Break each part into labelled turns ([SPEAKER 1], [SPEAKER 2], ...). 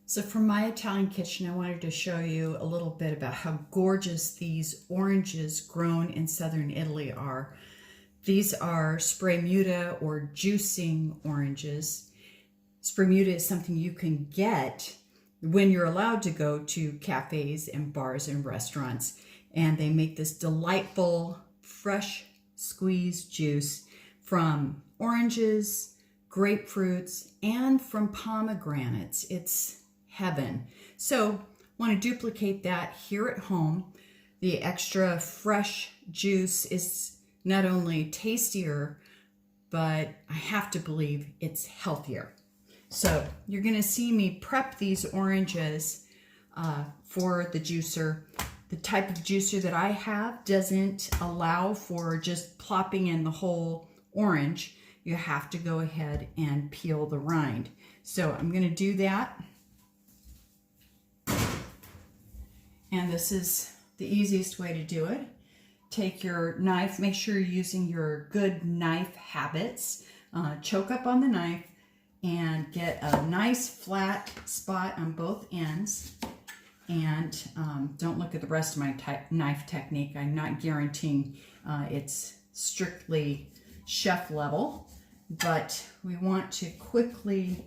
[SPEAKER 1] So from my Italian kitchen, I wanted to show you a little bit about how gorgeous these oranges grown in southern Italy are. These are Spremuta or juicing oranges. Spremuta is something you can get when you're allowed to go to cafes and bars and restaurants. And they make this delightful, fresh squeezed juice from oranges, grapefruits, and from pomegranates. It's heaven. So want to duplicate that here at home. The extra fresh juice is not only tastier, but I have to believe it's healthier. So you're going to see me prep these oranges for the juicer. The type of juicer that I have doesn't allow for just plopping in the whole orange. You have to go ahead and peel the rind. So I'm going to do that. And this is the easiest way to do it. Take your knife, make sure you're using your good knife habits. Choke up on the knife and get a nice flat spot on both ends. And don't look at the rest of my knife technique. I'm not guaranteeing it's strictly chef level, but we want to quickly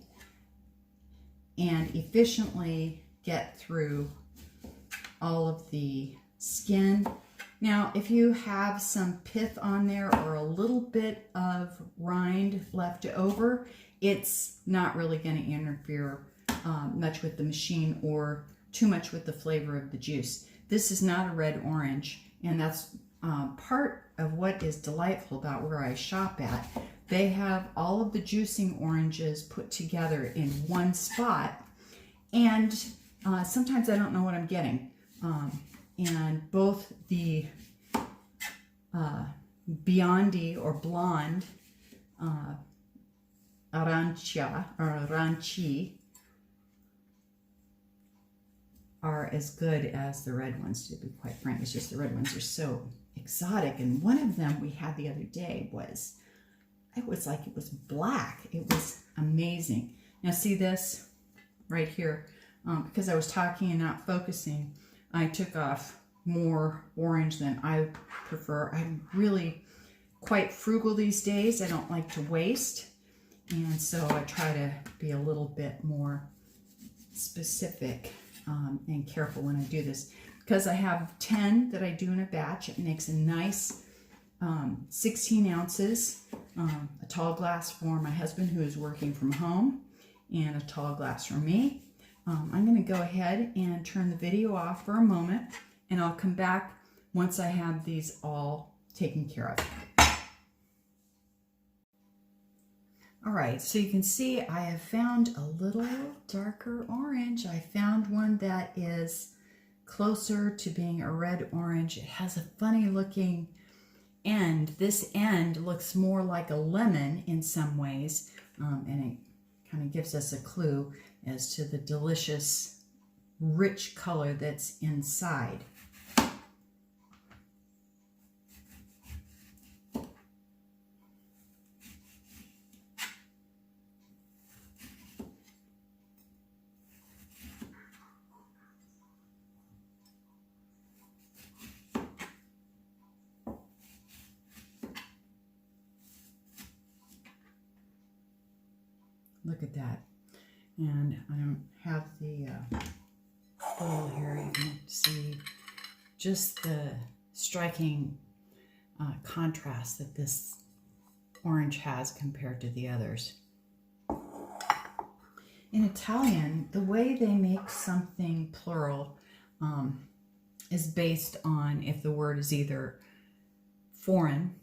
[SPEAKER 1] and efficiently get through all of the skin. Now, if you have some pith on there or a little bit of rind left over, it's not really going to interfere much with the machine or too much with the flavor of the juice. This is not a red orange, and that's part of what is delightful about where I shop at. They have all of the juicing oranges put together in one spot, and sometimes I don't know what I'm getting. And both the Biondi or blonde arancia or aranci are as good as the red ones, to be quite frank. It's just the red ones are so exotic. And one of them we had the other day was, it was like it was black. It was amazing. Now see this right here, because I was talking and not focusing, I took off more orange than I prefer. I'm really quite frugal these days. I don't like to waste. And so I try to be a little bit more specific and careful when I do this. Because I have 10 that I do in a batch, it makes a nice 16 ounces, a tall glass for my husband who is working from home, and a tall glass for me. I'm going to go ahead and turn the video off for a moment, and I'll come back once I have these all taken care of. All right, so you can see I have found a little darker orange. I found one that is closer to being a red orange. It has a funny looking end. This end looks more like a lemon in some ways, and it kind of gives us a clue as to the delicious, rich color that's inside. Look at that. And I don't have the bowl here. You can see just the striking contrast that this orange has compared to the others. In Italian, the way they make something plural is based on if the word is either foreign,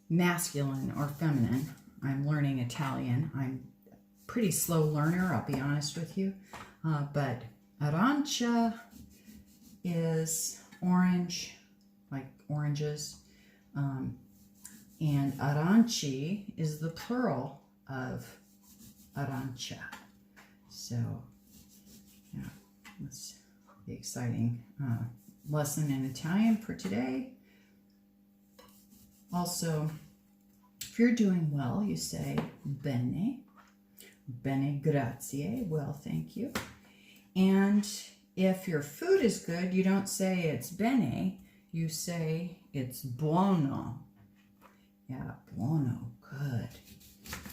[SPEAKER 1] masculine, or feminine. I'm learning Italian. I'm a pretty slow learner, I'll be honest with you. But arancia is orange, like oranges. And aranci is the plural of arancia. So, yeah, that's the exciting lesson in Italian for today. Also, if you're doing well, you say bene. Bene grazie, well, thank you. And if your food is good, you don't say it's bene, you say it's buono. Yeah, buono, good.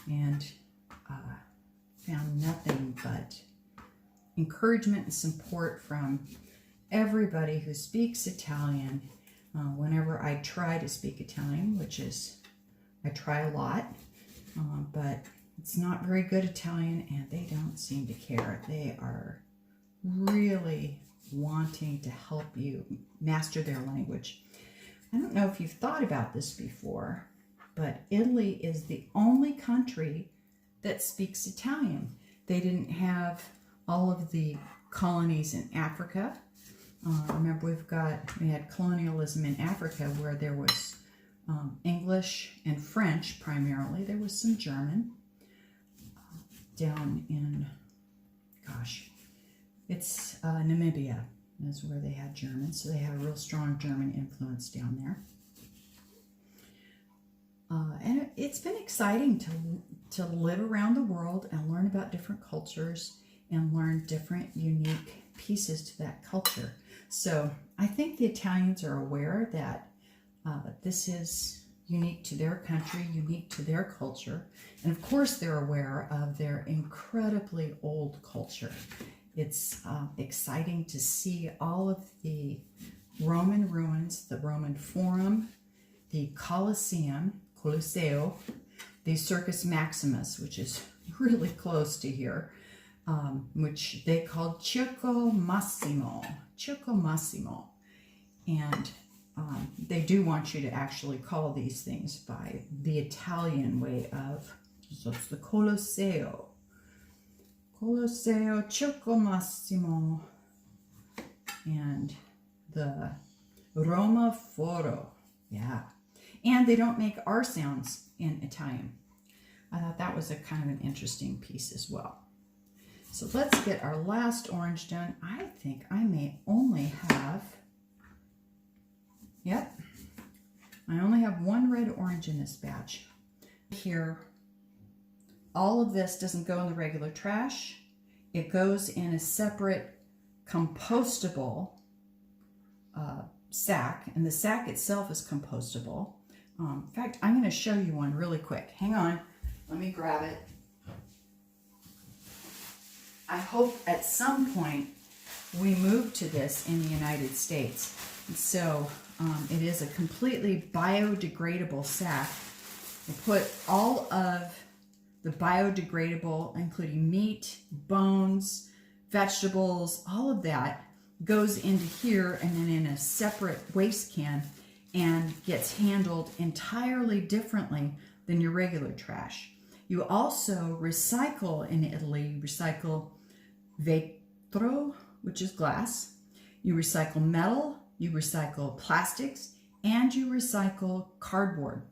[SPEAKER 1] And found nothing but encouragement and support from everybody who speaks Italian. Whenever I try to speak Italian, which is, I try a lot, but it's not very good Italian, and they don't seem to care. They are really wanting to help you master their language. I don't know if you've thought about this before, but Italy is the only country that speaks Italian. They didn't have all of the colonies in Africa. Remember, we had colonialism in Africa where there was English and French primarily. There was some German down in, gosh, it's Namibia is where they had German. So they had a real strong German influence down there. And it's been exciting to live around the world and learn about different cultures and learn different unique pieces to that culture. So I think the Italians are aware that this is unique to their country, unique to their culture. And of course they're aware of their incredibly old culture. It's exciting to see all of the Roman ruins, the Roman Forum, the Colosseum, Colosseo, the Circus Maximus, which is really close to here, which they called Circo Massimo. Circo Massimo. And they do want you to actually call these things by the Italian way of, so it's the Colosseo. Colosseo, Circo Massimo, and the Roma Foro. Yeah. And they don't make R sounds in Italian. I thought that was a kind of an interesting piece as well. So let's get our last orange done. I think I may only have, yep, I only have one red orange in this batch. Here, all of this doesn't go in the regular trash. It goes in a separate compostable sack, and the sack itself is compostable. In fact, I'm going to show you one really quick. Hang on, let me grab it. I hope at some point we move to this in the United States. So it is a completely biodegradable sack. We'll put all of the biodegradable, including meat, bones, vegetables, all of that goes into here and then in a separate waste can and gets handled entirely differently than your regular trash. You also recycle in Italy. You recycle vetro, which is glass. You recycle metal, you recycle plastics, and you recycle cardboard.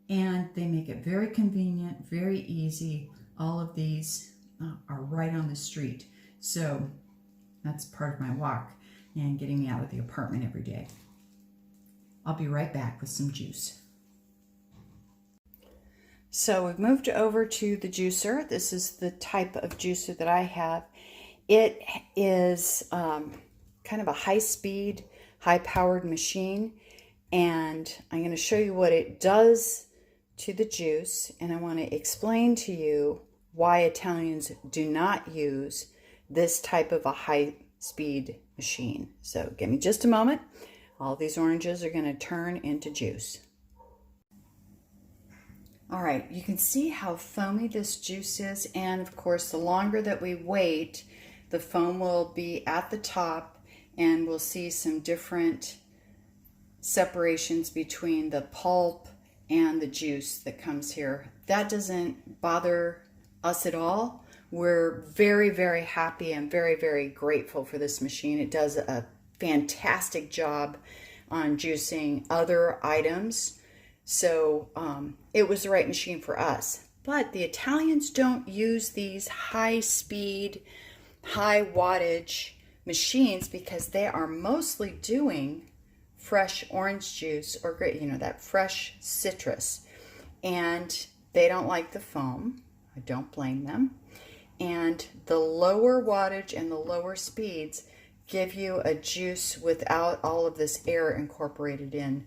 [SPEAKER 1] And they make it very convenient, very easy. All of these are right on the street. So that's part of my walk and getting me out of the apartment every day. I'll be right back with some juice. So we've moved over to the juicer. This is the type of juicer that I have. It is kind of a high-speed, high-powered machine, and I'm going to show you what it does to the juice, and I want to explain to you why Italians do not use this type of a high-speed machine. So give me just a moment. All these oranges are going to turn into juice. All right, you can see how foamy this juice is, and of course the longer that we wait, the foam will be at the top, and we'll see some different separations between the pulp and the juice that comes here. That doesn't bother us at all. We're very, very happy and very, very grateful for this machine. It does a fantastic job on juicing other items. So it was the right machine for us. But the Italians don't use these high-speed, high-wattage machines because they are mostly doing fresh orange juice or, you know, that fresh citrus. And they don't like the foam. I don't blame them. And the lower wattage and the lower speeds give you a juice without all of this air incorporated in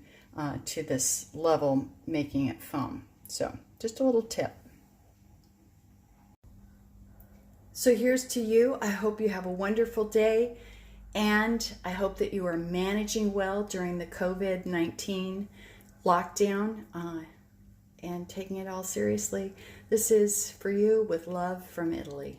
[SPEAKER 1] to this level, making it foam. So just a little tip. So here's to you. I hope you have a wonderful day, and I hope that you are managing well during the COVID-19 lockdown and taking it all seriously. This is for you with love from Italy.